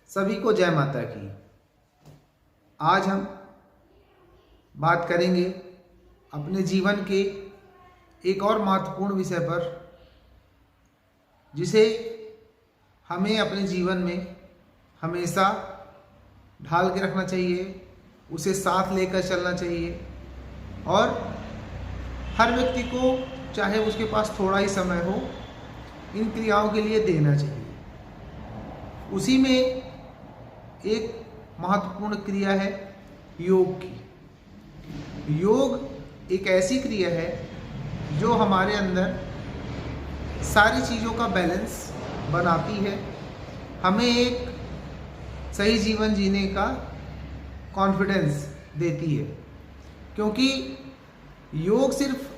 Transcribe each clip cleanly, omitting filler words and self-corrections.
सभी को जय माता की। आज हम बात करेंगे अपने जीवन के एक और महत्वपूर्ण विषय पर, जिसे हमें अपने जीवन में हमेशा ढाल के रखना चाहिए, उसे साथ लेकर चलना चाहिए और हर व्यक्ति को, चाहे उसके पास थोड़ा ही समय हो, इन क्रियाओं के लिए देना चाहिए। उसी में एक महत्वपूर्ण क्रिया है योग की। योग एक ऐसी क्रिया है जो हमारे अंदर सारी चीज़ों का बैलेंस बनाती है, हमें एक सही जीवन जीने का कॉन्फिडेंस देती है। क्योंकि योग सिर्फ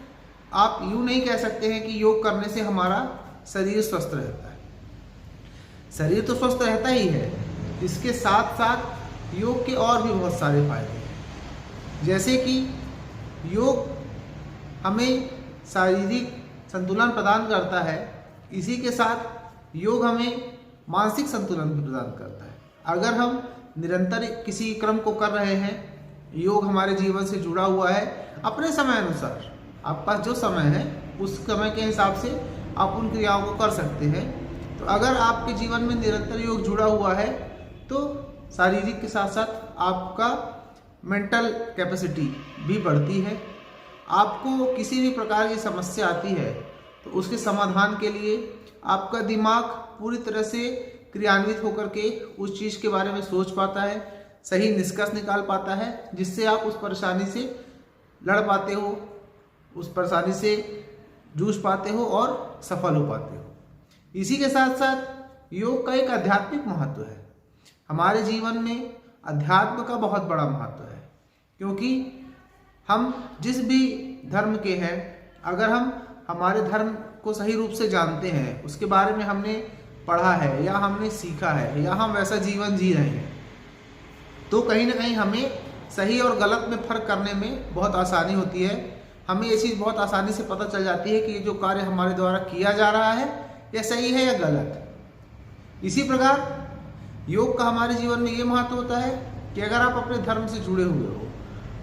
आप यूँ नहीं कह सकते हैं कि योग करने से हमारा शरीर स्वस्थ रहता है। शरीर तो स्वस्थ रहता ही है, इसके साथ साथ योग के और भी बहुत सारे फायदे हैं। जैसे कि योग हमें शारीरिक संतुलन प्रदान करता है, इसी के साथ योग हमें मानसिक संतुलन भी प्रदान करता है। अगर हम निरंतर किसी क्रम को कर रहे हैं, योग हमारे जीवन से जुड़ा हुआ है, अपने समय अनुसार आपके पास जो समय है उस समय के हिसाब से आप उन क्रियाओं को कर सकते हैं। तो अगर आपके जीवन में निरंतर योग जुड़ा हुआ है तो शारीरिक के साथ साथ आपका मेंटल कैपेसिटी भी बढ़ती है। आपको किसी भी प्रकार की समस्या आती है तो उसके समाधान के लिए आपका दिमाग पूरी तरह से क्रियान्वित होकर के उस चीज़ के बारे में सोच पाता है, सही निष्कर्ष निकाल पाता है, जिससे आप उस परेशानी से लड़ पाते हो, उस परेशानी से जूझ पाते हो और सफल हो पाते हो। इसी के साथ साथ योग का एक आध्यात्मिक महत्व है। हमारे जीवन में अध्यात्म का बहुत बड़ा महत्व है, क्योंकि हम जिस भी धर्म के हैं, अगर हम हमारे धर्म को सही रूप से जानते हैं, उसके बारे में हमने पढ़ा है या हमने सीखा है या हम वैसा जीवन जी रहे हैं, तो कहीं ना कहीं हमें सही और गलत में फ़र्क करने में बहुत आसानी होती है। हमें ये चीज़ बहुत आसानी से पता चल जाती है कि ये जो कार्य हमारे द्वारा किया जा रहा है या सही है या गलत। इसी प्रकार योग का हमारे जीवन में ये महत्व होता है कि अगर आप अपने धर्म से जुड़े हुए हो,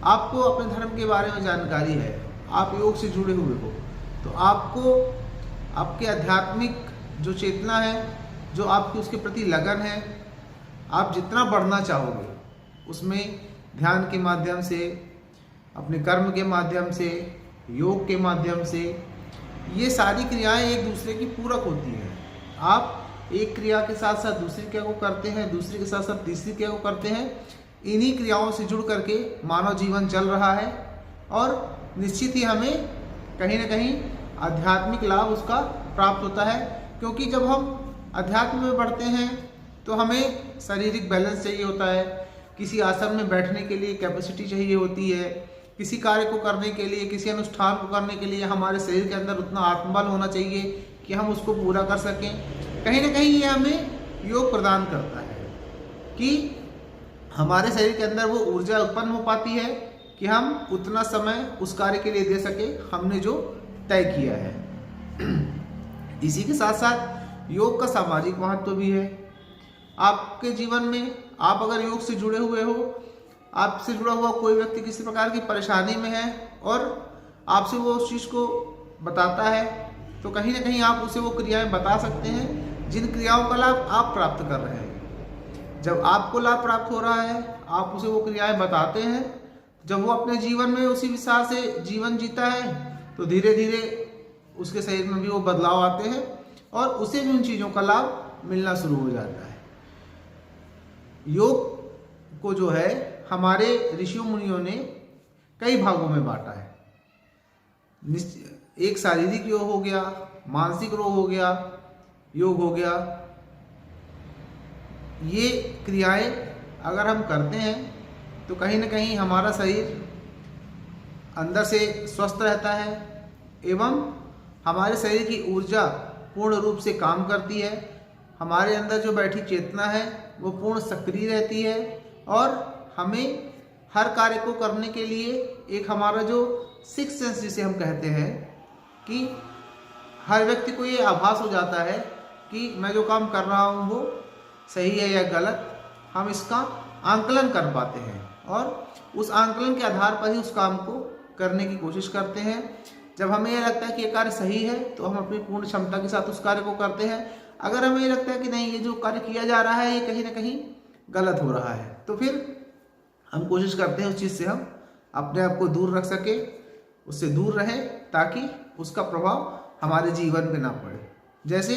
आपको अपने धर्म के बारे में जानकारी है, आप योग से जुड़े हुए हो, तो आपको आपके आध्यात्मिक जो चेतना है, जो आपकी उसके प्रति लगन है, आप जितना बढ़ना चाहोगे उसमें ध्यान के माध्यम से, अपने कर्म के माध्यम से, योग के माध्यम से, ये सारी क्रियाएं एक दूसरे की पूरक होती हैं। आप एक क्रिया के साथ साथ दूसरी क्रिया को करते हैं, दूसरी के साथ साथ तीसरी क्रिया को करते हैं। इन्हीं क्रियाओं से जुड़ करके मानव जीवन चल रहा है और निश्चित ही हमें कहीं ना कहीं आध्यात्मिक लाभ उसका प्राप्त होता है। क्योंकि जब हम अध्यात्म में बढ़ते हैं तो हमें शारीरिक बैलेंस चाहिए होता है, किसी आसन में बैठने के लिए कैपेसिटी चाहिए होती है, किसी कार्य को करने के लिए, किसी अनुष्ठान को करने के लिए हमारे शरीर के अंदर उतना आत्मबल होना चाहिए कि हम उसको पूरा कर सकें। कहीं ना कहीं ये हमें योग प्रदान करता है कि हमारे शरीर के अंदर वो ऊर्जा उत्पन्न हो पाती है कि हम उतना समय उस कार्य के लिए दे सके हमने जो तय किया है। इसी के साथ साथ योग का सामाजिक महत्व भी है। आपके जीवन में आप अगर योग से जुड़े हुए हो, आपसे जुड़ा हुआ कोई व्यक्ति किसी प्रकार की परेशानी में है और आपसे वो उस चीज़ को बताता है, तो कहीं ना कहीं आप उसे वो क्रियाएं बता सकते हैं जिन क्रियाओं का लाभ आप प्राप्त कर रहे हैं। जब आपको लाभ प्राप्त हो रहा है, आप उसे वो क्रियाएं बताते हैं। जब वो अपने जीवन में उसी विचार से जीवन जीता है तो धीरे धीरे उसके शरीर में भी वो बदलाव आते हैं और उसे भी उन चीज़ों का लाभ मिलना शुरू हो जाता है। योग को जो है हमारे ऋषियों मुनियों ने कई भागों में बांटा है। एक शारीरिक योग हो गया, मानसिक योग हो गया। ये क्रियाएं अगर हम करते हैं तो कहीं ना कहीं हमारा शरीर अंदर से स्वस्थ रहता है एवं हमारे शरीर की ऊर्जा पूर्ण रूप से काम करती है। हमारे अंदर जो बैठी चेतना है वो पूर्ण सक्रिय रहती है और हमें हर कार्य को करने के लिए एक हमारा जो सिक्स सेंस जिसे हम कहते हैं कि हर व्यक्ति को ये आभास हो जाता है कि मैं जो काम कर रहा हूँ वो सही है या गलत, हम इसका आंकलन कर पाते हैं और उस आंकलन के आधार पर ही उस काम को करने की कोशिश करते हैं। जब हमें यह लगता है कि ये कार्य सही है तो हम अपनी पूर्ण क्षमता के साथ उस कार्य को करते हैं। अगर हमें ये लगता है कि नहीं, ये जो कार्य किया जा रहा है ये कहीं ना कहीं गलत हो रहा है, तो फिर हम कोशिश करते हैं उस चीज़ से हम अपने आप को दूर रख सके, उससे दूर रहे, ताकि उसका प्रभाव हमारे जीवन पे ना पड़े। जैसे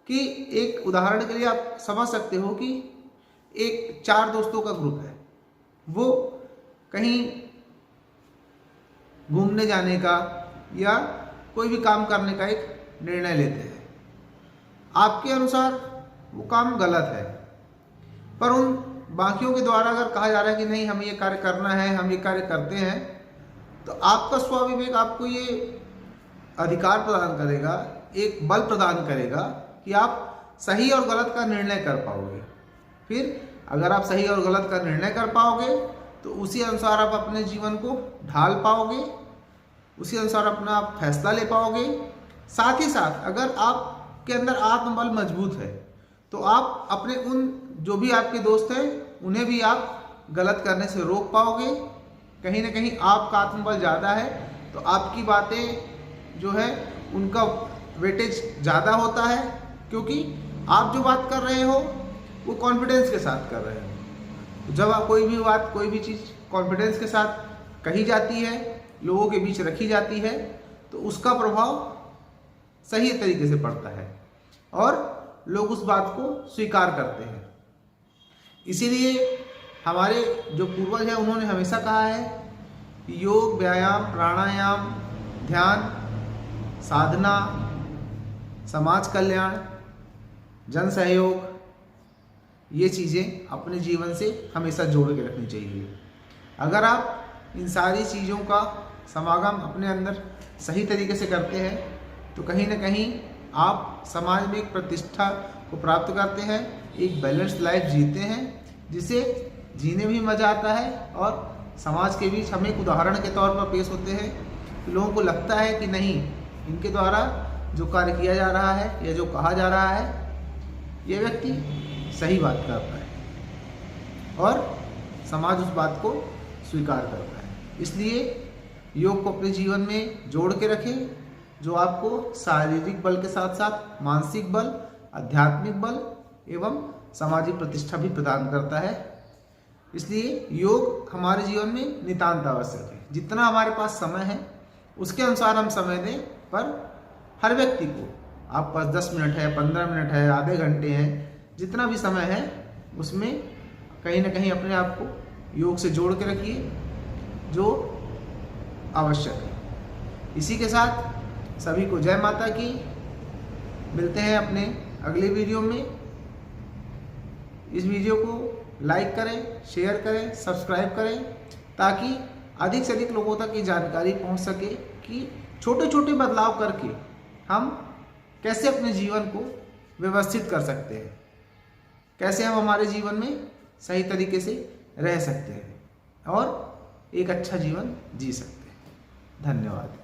कि एक उदाहरण के लिए आप समझ सकते हो कि एक 4 दोस्तों का ग्रुप है, वो कहीं घूमने जाने का या कोई भी काम करने का एक निर्णय लेते हैं। आपके अनुसार वो काम गलत है, पर उन बाकियों के द्वारा अगर कहा जा रहा है कि नहीं, हमें ये कार्य करना है, हम ये कार्य करते हैं, तो आपका स्वविवेक आपको ये अधिकार प्रदान करेगा, एक बल प्रदान करेगा कि आप सही और गलत का निर्णय कर पाओगे। फिर अगर आप सही और गलत का निर्णय कर पाओगे तो उसी अनुसार आप अपने जीवन को ढाल पाओगे, उसी अनुसार अपना आप फैसला ले पाओगे। साथ ही साथ अगर आपके अंदर आत्मबल मजबूत है तो आप अपने उन जो भी आपके दोस्त हैं उन्हें भी आप गलत करने से रोक पाओगे। कहीं ना कहीं आपका आत्मबल ज़्यादा है तो आपकी बातें जो है उनका वेटेज ज़्यादा होता है, क्योंकि आप जो बात कर रहे हो वो कॉन्फिडेंस के साथ कर रहे हो। जब आप कोई भी बात, कोई भी चीज़ कॉन्फिडेंस के साथ कही जाती है, लोगों के बीच रखी जाती है, तो उसका प्रभाव सही तरीके से पड़ता है और लोग उस बात को स्वीकार करते हैं। इसीलिए हमारे जो पूर्वज हैं उन्होंने हमेशा कहा है कि योग, व्यायाम, प्राणायाम, ध्यान, साधना, समाज कल्याण, जन सहयोग, ये चीज़ें अपने जीवन से हमेशा जोड़ के रखनी चाहिए। अगर आप इन सारी चीज़ों का समागम अपने अंदर सही तरीके से करते हैं तो कहीं ना कहीं आप समाज में एक प्रतिष्ठा को प्राप्त करते हैं, एक बैलेंस्ड लाइफ जीते हैं, जिसे जीने भी मज़ा आता है और समाज के बीच हम एक उदाहरण के तौर पर पेश होते हैं कि लोगों को लगता है कि नहीं, इनके द्वारा जो कार्य किया जा रहा है या जो कहा जा रहा है ये व्यक्ति सही बात करता है और समाज उस बात को स्वीकार करता है। इसलिए योग को अपने जीवन में जोड़ के रखें, जो आपको शारीरिक बल के साथ साथ मानसिक बल, आध्यात्मिक बल एवं सामाजिक प्रतिष्ठा भी प्रदान करता है। इसलिए योग हमारे जीवन में नितांत आवश्यक है। जितना हमारे पास समय है उसके अनुसार हम समय दें, पर हर व्यक्ति को, आप पास 10 मिनट है, 15 मिनट है, आधे घंटे हैं, जितना भी समय है उसमें कहीं ना कहीं अपने आप को योग से जोड़ के रखिए, जो आवश्यक है। इसी के साथ सभी को जय माता की। मिलते हैं अपने अगले वीडियो में। इस वीडियो को लाइक करें, शेयर करें, सब्सक्राइब करें, ताकि अधिक से अधिक लोगों तक ये जानकारी पहुंच सके कि छोटे छोटे बदलाव करके हम कैसे अपने जीवन को व्यवस्थित कर सकते हैं, कैसे हम हमारे जीवन में सही तरीके से रह सकते हैं और एक अच्छा जीवन जी सकते हैं। धन्यवाद।